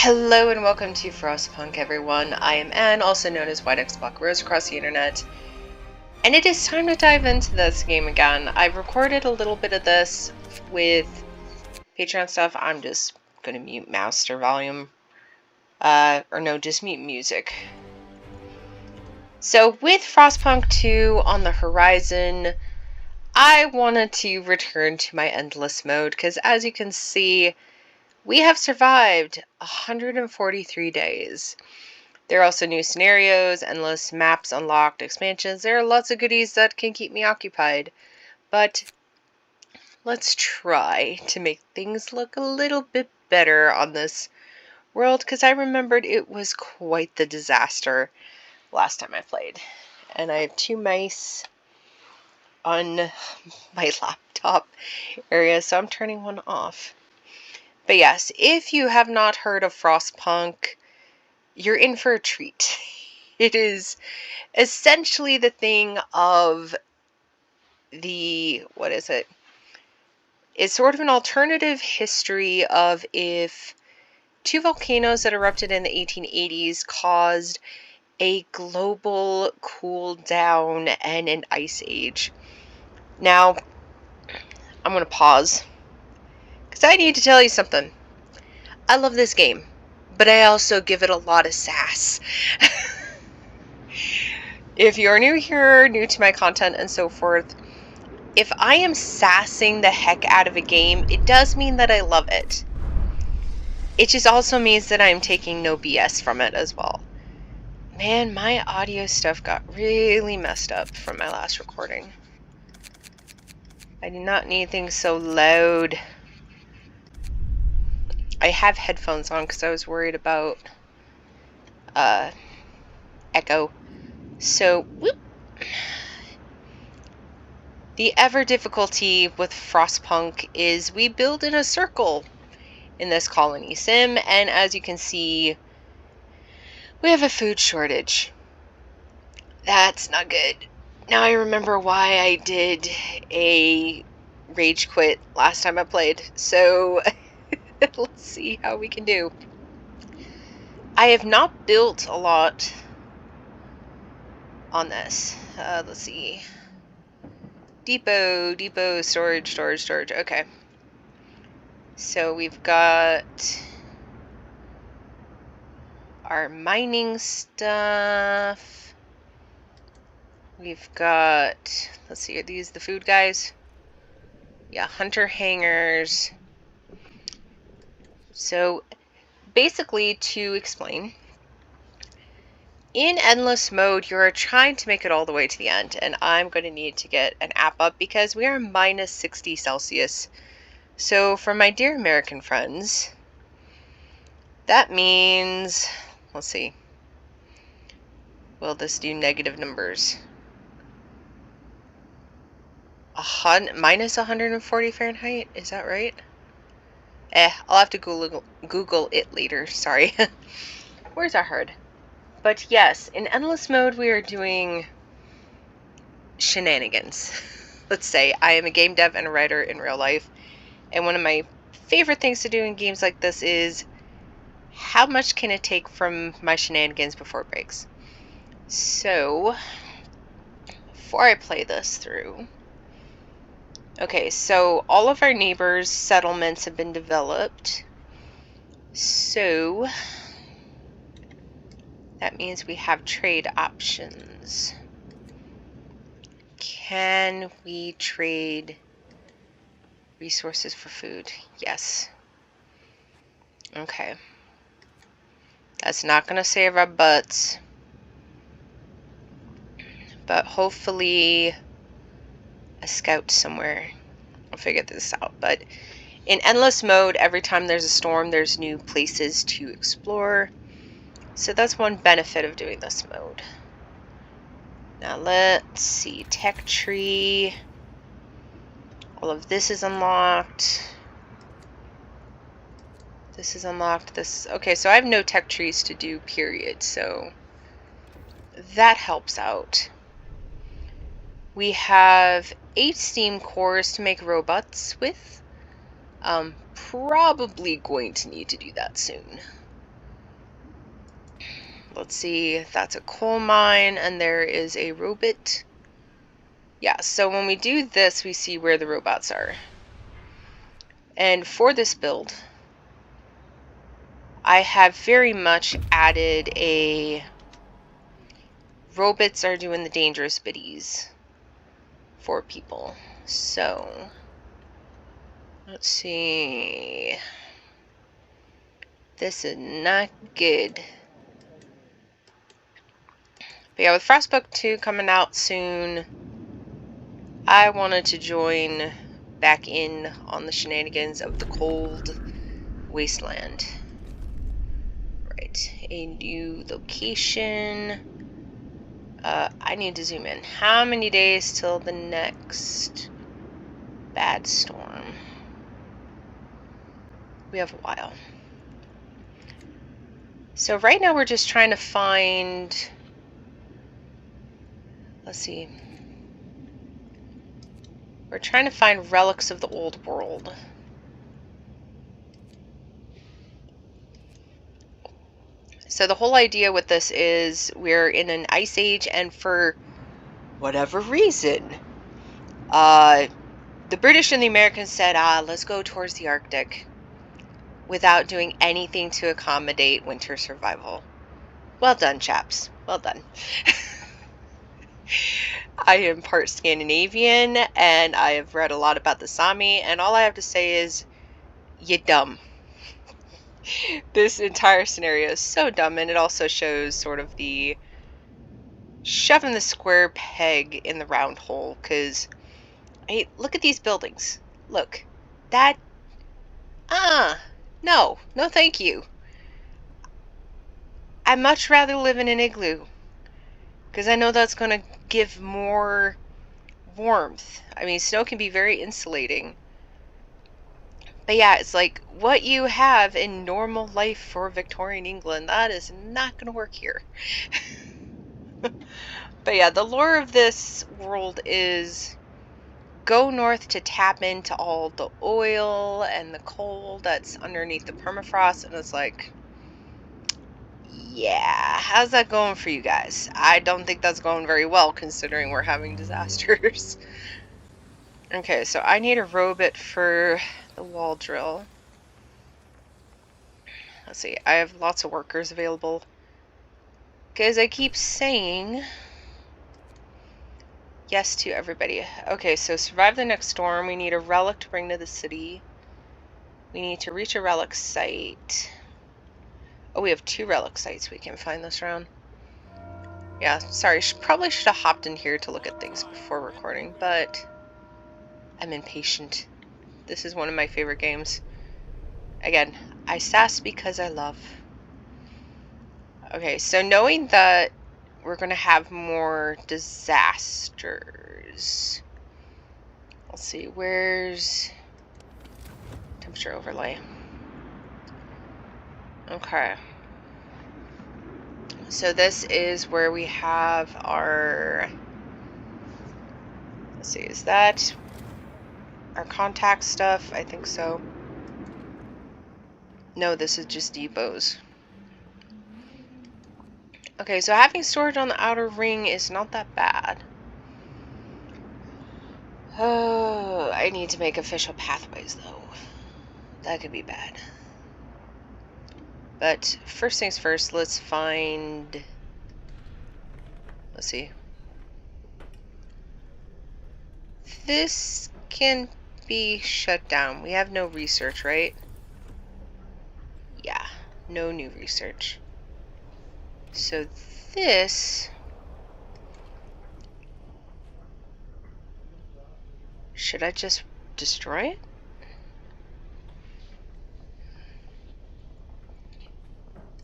Hello and welcome to Frostpunk, everyone. I am Anne, also known as WhitexBlackRose across the internet, and it is time to dive into this game again. I've recorded a little bit of this with Patreon stuff. I'm just gonna mute master volume, or no, just mute music. So with Frostpunk 2 on the horizon, I wanted to return to my endless mode, because as you can see, we have survived 143 days. There are also new scenarios, endless maps unlocked, expansions. There are lots of goodies that can keep me occupied. But let's try to make things look a little bit better on this world, because I remembered it was quite the disaster last time I played. And I have two mice on my laptop area, so I'm turning one off. But yes, if you have not heard of Frostpunk, you're in for a treat. It is essentially the thing of the, what is it? It's sort of an alternative history of if two volcanoes that erupted in the 1880s caused a global cool down and an ice age. Now, I'm going to pause, because I need to tell you something. I love this game, but I also give it a lot of sass. If you're new here, new to my content and so forth, if I am sassing the heck out of a game, it does mean that I love it. It just also means that I'm taking no BS from it as well. Man, my audio stuff got really messed up from my last recording. I do not need things so loud. I have headphones on because I was worried about echo. So, whoop. The ever difficulty with Frostpunk is we build in a circle in this colony sim, and as you can see, we have a food shortage. That's not good. Now I remember why I did a rage quit last time I played, so let's see how we can do. I have not built a lot on this. Let's see. Depot, storage. Okay. So we've got our mining stuff. We've got, let's see, are these the food guys? Yeah, hunter hangers. So basically, to explain, in endless mode, you're trying to make it all the way to the end, and I'm going to need to get an app up because we are minus 60 Celsius. So for my dear American friends, that means, let's see, will this do negative numbers? Minus 140 Fahrenheit, is that right? I'll have to Google it later, sorry. Where's our herd? But yes, in endless mode we are doing shenanigans. Let's say I am a game dev and a writer in real life, and one of my favorite things to do in games like this is how much can it take from my shenanigans before it breaks. So before I play this through, okay, so all of our neighbors' settlements have been developed, so that means we have trade options. Can we trade resources for food? Yes. Okay. That's not going to save our butts, but hopefully a scout somewhere will figure this out. But in endless mode, every time there's a storm, there's new places to explore. So that's one benefit of doing this mode. Now let's see, tech tree. All of this is unlocked. This is unlocked. This, okay, so I have no tech trees to do, period. So that helps out. We have 8 steam cores to make robots with. Probably going to need to do that soon. Let's see, that's a coal mine, and there is a robot. Yeah, so when we do this, we see where the robots are. And for this build, I have very much added a robots are doing the dangerous biddies for people. So, let's see. This is not good. But yeah, with Frostpunk II coming out soon, I wanted to join back in on the shenanigans of the cold wasteland. Right, a new location. I need to zoom in. How many days till the next bad storm? We have a while. So right now we're just trying to find, let's see. We're trying to find relics of the old world. So the whole idea with this is we're in an ice age, and for whatever reason, the British and the Americans said, let's go towards the Arctic without doing anything to accommodate winter survival. Well done, chaps. Well done. I am part Scandinavian, and I have read a lot about the Sami, and all I have to say is, you dumb. This entire scenario is so dumb, and it also shows sort of the shoving the square peg in the round hole, because, hey, look at these buildings. Look. That, no, thank you. I'd much rather live in an igloo, because I know that's going to give more warmth. I mean, snow can be very insulating. But yeah, it's like what you have in normal life for Victorian England, that is not going to work here. But yeah, the lore of this world is go north to tap into all the oil and the coal that's underneath the permafrost, and it's like, yeah, how's that going for you guys? I don't think that's going very well, considering we're having disasters. Okay, so I need a robot for the wall drill. Let's see, I have lots of workers available, because I keep saying yes to everybody. Okay, so survive the next storm. We need a relic to bring to the city. We need to reach a relic site. Oh, we have 2 relic sites we can find this round. Yeah, sorry, probably should have hopped in here to look at things before recording, but I'm impatient. This is one of my favorite games. Again, I sass because I love. Okay, so knowing that we're going to have more disasters. Let's see, where's temperature overlay? Okay. So this is where we have our, let's see, is that our contact stuff? I think so. No, this is just depots. Okay, so having storage on the outer ring is not that bad. Oh, I need to make official pathways, though. That could be bad. But first things first, let's find... Let's see. This can be shut down. We have no research, right? Yeah, no new research. So this... Should I just destroy it?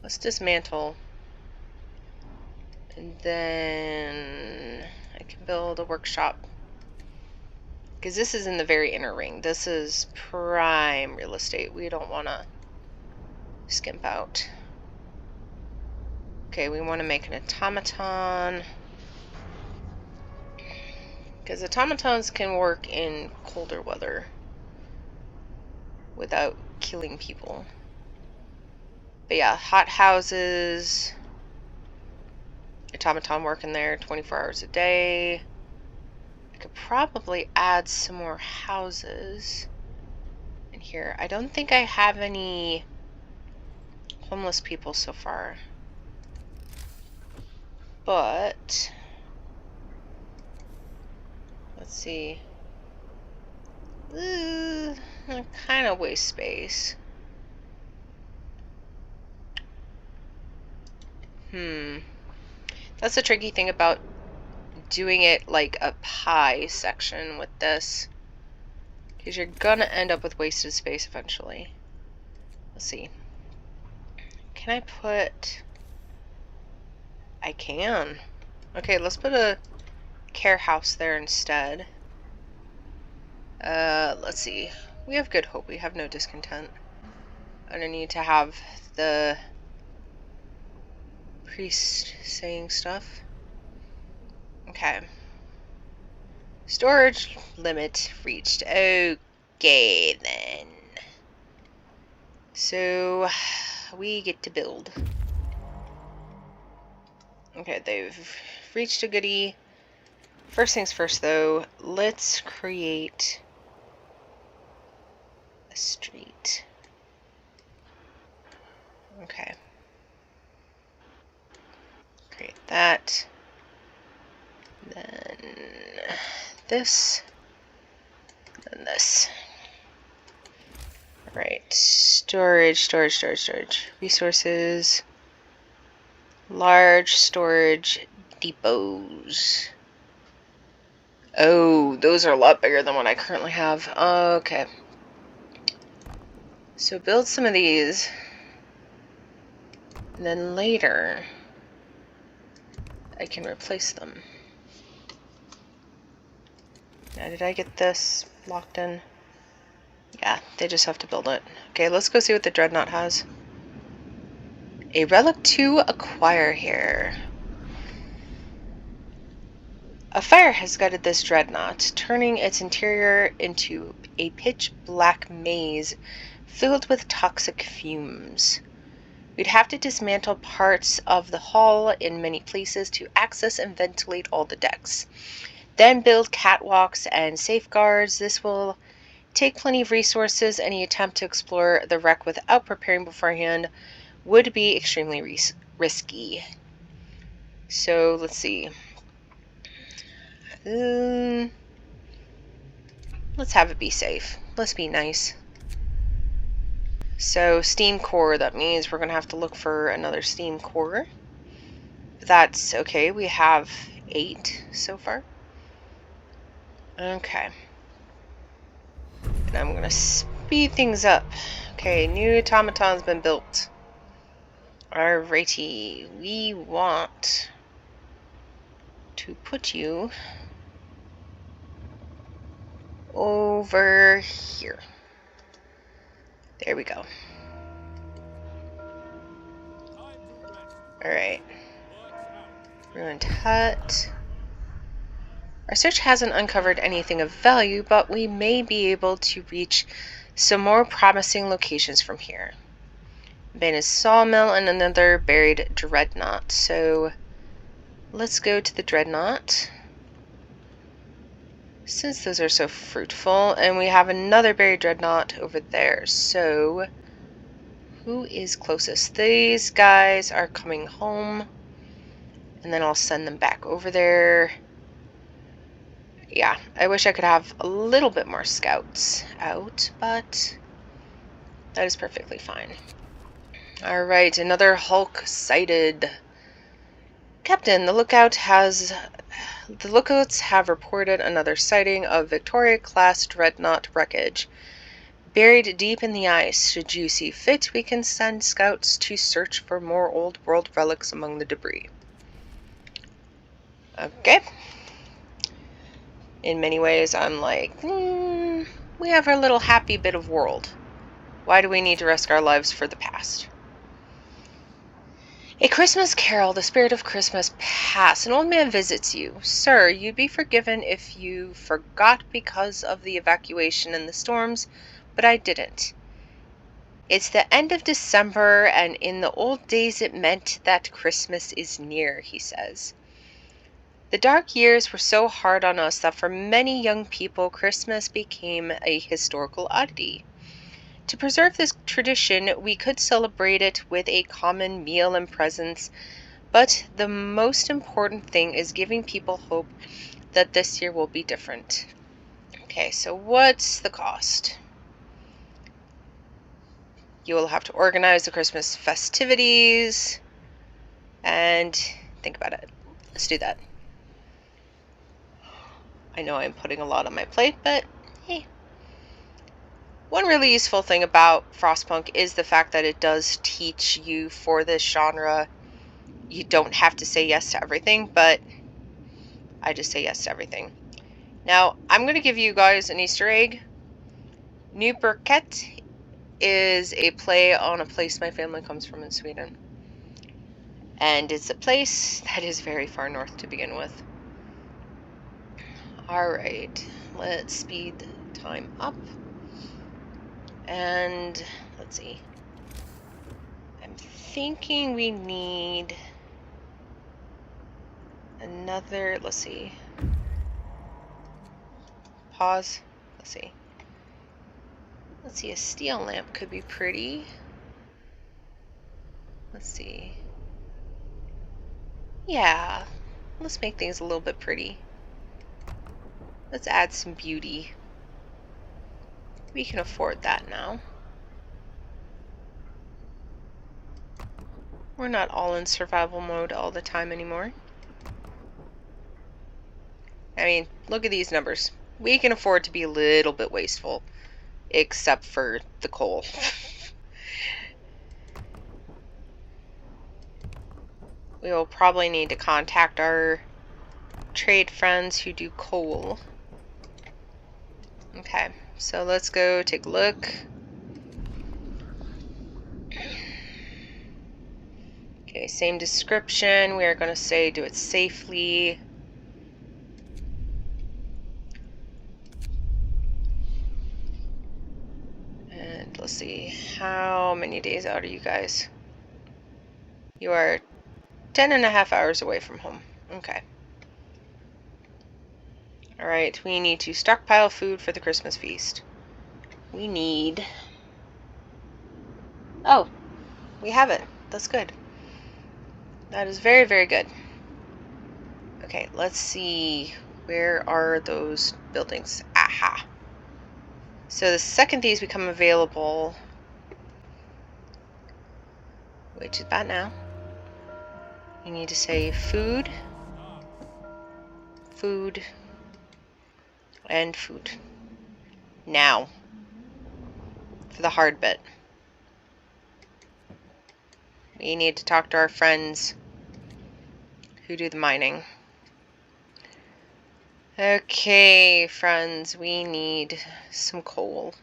Let's dismantle. And then I can build a workshop. Because this is in the very inner ring. This is prime real estate. We don't want to skimp out. Okay, we want to make an automaton. Because automatons can work in colder weather without killing people. But yeah, hot houses. automaton working there 24 hours a day. I could probably add some more houses in here. I don't think I have any homeless people so far. But let's see. I kind of waste space. That's the tricky thing about doing it like a pie section with this, because you're gonna end up with wasted space eventually. Let's see. Can I put... I can. Okay, let's put a care house there instead. Let's see. We have good hope. We have no discontent. I don't need to have the priest saying stuff. Okay. Storage limit reached. Okay, then. So, we get to build. Okay, they've reached a goodie. First things first, though, let's create a street. Okay. Create that. Then this. Then this. Alright. Storage. Resources. Large storage depots. Oh, those are a lot bigger than what I currently have. Okay. So build some of these. And then later, I can replace them. Now, did I get this locked in? Yeah, they just have to build it. Okay, let's go see what the Dreadnought has. A relic to acquire here. A fire has gutted this Dreadnought, turning its interior into a pitch-black maze filled with toxic fumes. We'd have to dismantle parts of the hull in many places to access and ventilate all the decks. Then build catwalks and safeguards. This will take plenty of resources. Any attempt to explore the wreck without preparing beforehand would be extremely risky. So, let's see. Let's have it be safe. Let's be nice. So, steam core, that means we're going to have to look for another steam core. That's okay. We have 8 so far. Okay. And I'm going to speed things up. Okay, new automaton's been built. Alrighty. We want to put you over here. There we go. Alright. Ruined hut. Our search hasn't uncovered anything of value, but we may be able to reach some more promising locations from here. Abandoned sawmill and another buried dreadnought. So let's go to the dreadnought. Since those are so fruitful, and we have another buried dreadnought over there. So who is closest? These guys are coming home, and then I'll send them back over there. Yeah, I wish I could have a little bit more scouts out, but that is perfectly fine. Alright, another Hulk sighted. Captain, the lookouts have reported another sighting of Victoria-class dreadnought wreckage. Buried deep in the ice, should you see fit, we can send scouts to search for more old world relics among the debris. Okay. In many ways, I'm like, we have our little happy bit of world. Why do we need to risk our lives for the past? A Christmas carol, the spirit of Christmas past. An old man visits you. Sir, you'd be forgiven if you forgot because of the evacuation and the storms, but I didn't. It's the end of December, and in the old days it meant that Christmas is near, he says. The dark years were so hard on us that for many young people, Christmas became a historical oddity. To preserve this tradition, we could celebrate it with a common meal and presents, but the most important thing is giving people hope that this year will be different. Okay, so what's the cost? You will have to organize the Christmas festivities and think about it. Let's do that. I know I'm putting a lot on my plate, but hey. One really useful thing about Frostpunk is the fact that it does teach you for this genre. You don't have to say yes to everything, but I just say yes to everything. Now, I'm going to give you guys an Easter egg. Nyperket is a play on a place my family comes from in Sweden. And it's a place that is very far north to begin with. Alright, let's speed time up. And let's see. I'm thinking we need another, let's see. Pause. Let's see. Let's see, a steel lamp could be pretty. Let's see. Yeah, let's make things a little bit pretty. Let's add some beauty. We can afford that now. We're not all in survival mode all the time anymore. I mean, look at these numbers. We can afford to be a little bit wasteful, except for the coal. We will probably need to contact our trade friends who do coal. Okay, so let's go take a look. Okay, same description. We are going to say do it safely. And let's see, how many days out are you guys? You are 10.5 hours away from home. Okay. Alright, we need to stockpile food for the Christmas feast. We need... Oh, we have it. That's good. That is very, very good. Okay, let's see. Where are those buildings? Aha! So the second these become available, which is about now, you need to say food, food, and food. Now, for the hard bit. We need to talk to our friends who do the mining. Okay, friends, we need some coal.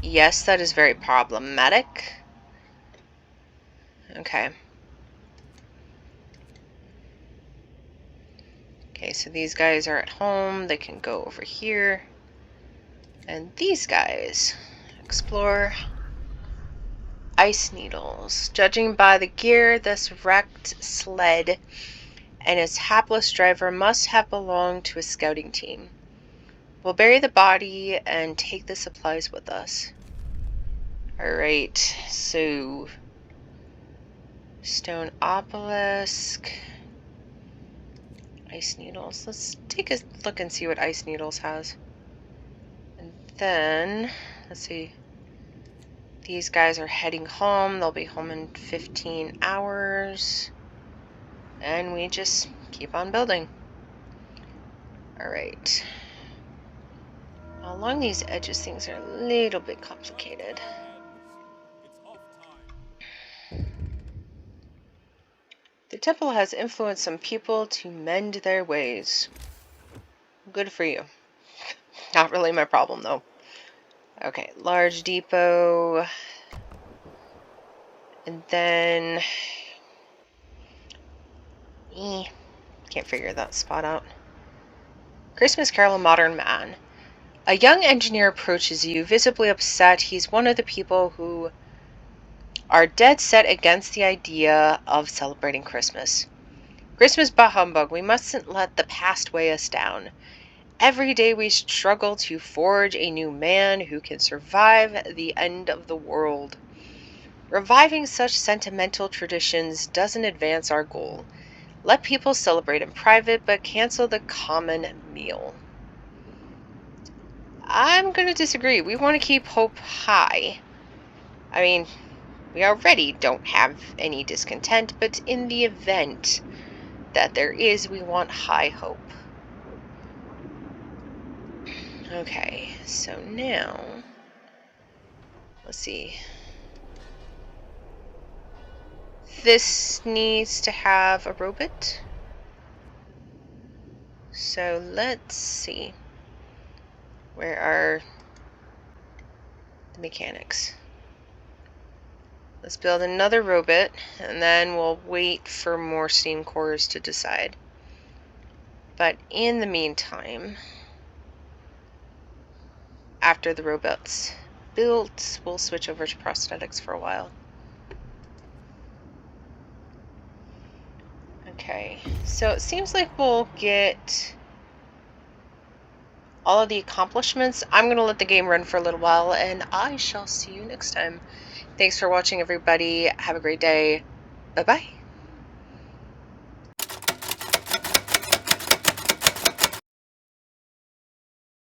Yes, that is very problematic. Okay. Okay, so these guys are at home. They can go over here. And these guys explore ice needles. Judging by the gear, this wrecked sled and its hapless driver must have belonged to a scouting team. We'll bury the body and take the supplies with us. Alright, so stone obelisk, ice needles. Let's take a look and see what ice needles has. And then, let's see. These guys are heading home. They'll be home in 15 hours. And we just keep on building. Alright. Along these edges, things are a little bit complicated. The temple has influenced some people to mend their ways. Good for you. Not really my problem, though. Okay, large depot. And then... can't figure that spot out. Christmas Carol, Modern Man. A young engineer approaches you, visibly upset. He's one of the people who are dead set against the idea of celebrating Christmas. Christmas bah humbug. We mustn't let the past weigh us down. Every day we struggle to forge a new man who can survive the end of the world. Reviving such sentimental traditions doesn't advance our goal. Let people celebrate in private, but cancel the common meal. I'm going to disagree. We want to keep hope high. I mean, we already don't have any discontent, but in the event that there is, we want high hope. Okay, so now, let's see. This needs to have a robot. So let's see. Where are the mechanics? Let's build another robot, and then we'll wait for more steam cores to decide. But in the meantime, after the robot's built, we'll switch over to prosthetics for a while. Okay, so it seems like we'll get all of the accomplishments. I'm going to let the game run for a little while, and I shall see you next time. Thanks for watching, everybody. Have a great day. Bye-bye.